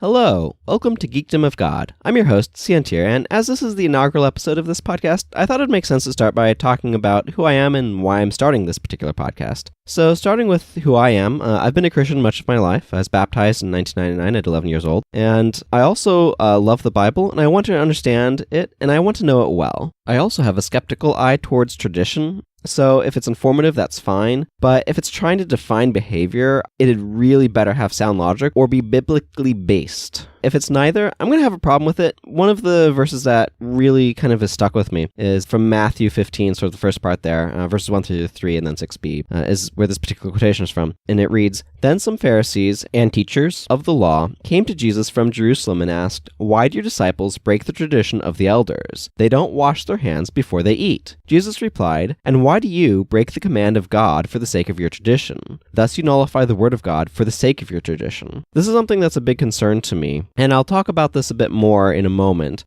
Hello, welcome to Geekdom of God. I'm your host, Ciantier, and as this is the inaugural episode of this podcast, I thought it'd make sense to start by talking about who I am and why I'm starting this particular podcast. So, starting with who I am, I've been a Christian much of my life. I was baptized in 1999 at 11 years old, and I also love the Bible, and I want to understand it, and I want to know it well. I also have a skeptical eye towards tradition. So if it's informative, that's fine. But if it's trying to define behavior, it'd really better have sound logic or be biblically based. If it's neither, I'm going to have a problem with it. One of the verses that really kind of has stuck with me is from Matthew 15, sort of the first part there, verses 1 through 3 and then 6b, is where this particular quotation is from. And it reads, "Then some Pharisees and teachers of the law came to Jesus from Jerusalem and asked, 'Why do your disciples break the tradition of the elders? They don't wash their hands before they eat.' Jesus replied, 'And why do you break the command of God for the sake of your tradition? Thus you nullify the word of God for the sake of your tradition.'" This is something that's a big concern to me, and I'll talk about this a bit more in a moment,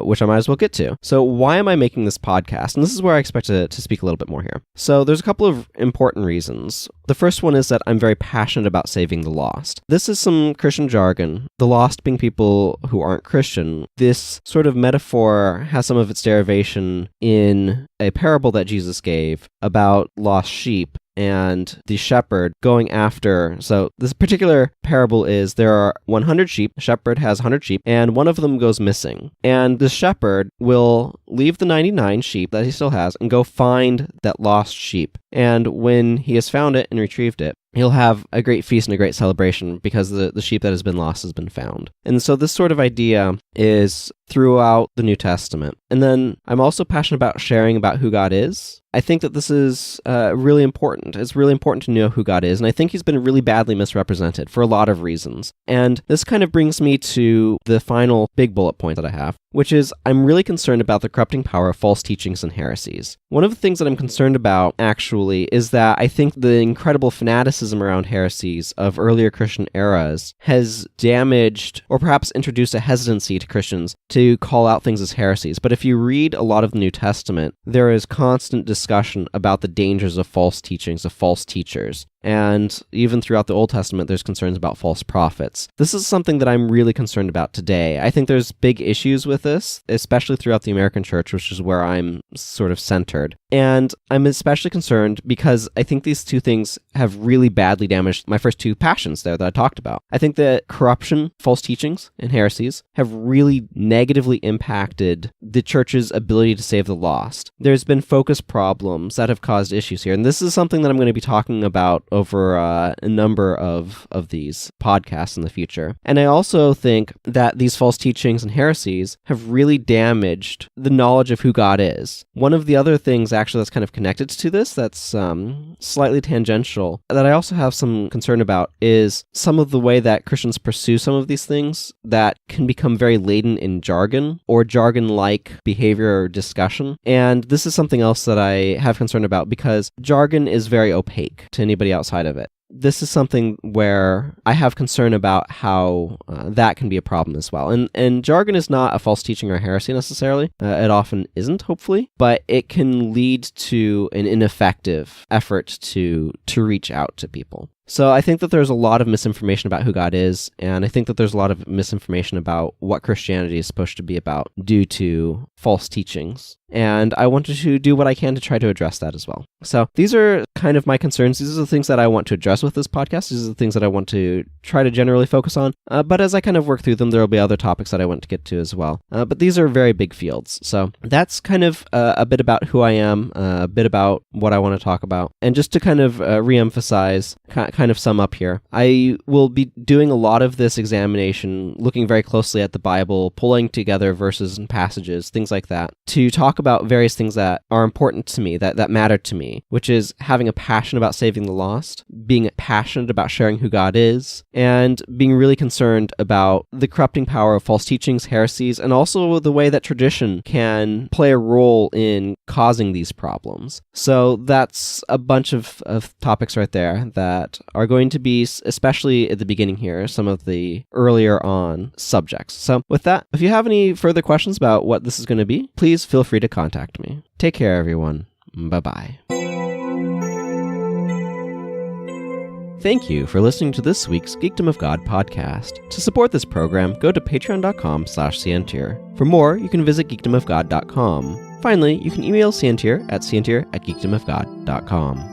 which I might as well get to. So why am I making this podcast? And this is where I expect to speak a little bit more here. So there's a couple of important reasons. The first one is that I'm very passionate about saving the lost. This is some Christian jargon. The lost being people who aren't Christian. This sort of metaphor has some of its derivation in a parable that Jesus gave about lost sheep and the shepherd going after. So this particular parable is there are 100 sheep, the shepherd has 100 sheep, and one of them goes missing. And the shepherd will leave the 99 sheep that he still has and go find that lost sheep. And when he has found it and retrieved it, he'll have a great feast and a great celebration because the sheep that has been lost has been found. And so this sort of idea is throughout the New Testament. And then I'm also passionate about sharing about who God is. I think that this is really important. It's really important to know who God is, and I think he's been really badly misrepresented for a lot of reasons. And this kind of brings me to the final big bullet point that I have, which is I'm really concerned about the corrupting power of false teachings and heresies. One of the things that I'm concerned about, actually, is that I think the incredible fanaticism around heresies of earlier Christian eras has damaged, or perhaps introduced a hesitancy to Christians to call out things as heresies. But if you read a lot of the New Testament, there is constant discussion about the dangers of false teachings, of false teachers. And even throughout the Old Testament, there's concerns about false prophets. This is something that I'm really concerned about today. I think there's big issues with this, especially throughout the American church, which is where I'm sort of centered. And I'm especially concerned because I think these two things have really badly damaged my first two passions there that I talked about. I think that corruption, false teachings, and heresies have really negatively impacted the church's ability to save the lost. There's been focus problems that have caused issues here. And this is something that I'm going to be talking about over a number of these podcasts in the future. And I also think that these false teachings and heresies have really damaged the knowledge of who God is. One of the other things actually that's kind of connected to this, that's slightly tangential, that I also have some concern about is some of the way that Christians pursue some of these things that can become very laden in jargon or jargon-like behavior or discussion. And this is something else that I have concern about because jargon is very opaque to anybody outside of it. This is something where I have concern about how that can be a problem as well. And jargon is not a false teaching or heresy necessarily. It often isn't, hopefully, but it can lead to an ineffective effort to reach out to people. So I think that there's a lot of misinformation about who God is, and I think that there's a lot of misinformation about what Christianity is supposed to be about due to false teachings. And I wanted to do what I can to try to address that as well. So these are kind of my concerns. These are the things that I want to address with this podcast. These are the things that I want to try to generally focus on. But as I kind of work through them, there will be other topics that I want to get to as well. But these are very big fields. So that's kind of a bit about who I am, a bit about what I want to talk about. And just to kind of reemphasize, kind of sum up here, I will be doing a lot of this examination, looking very closely at the Bible, pulling together verses and passages, things like that, to talk about various things that are important to me, that matter to me, which is having a passion about saving the lost, being passionate about sharing who God is, and being really concerned about the corrupting power of false teachings, heresies, and also the way that tradition can play a role in causing these problems. So that's a bunch of topics right there that are going to be, especially at the beginning here, some of the earlier on subjects. So with that, if you have any further questions about what this is going to be, please feel free to contact me. Take care, everyone. Bye-bye. Thank you for listening to this week's Geekdom of God podcast. To support this program, go to patreon.com/Ciantier. For more, you can visit geekdomofgod.com. Finally, you can email Ciantier at geekdomofgod.com.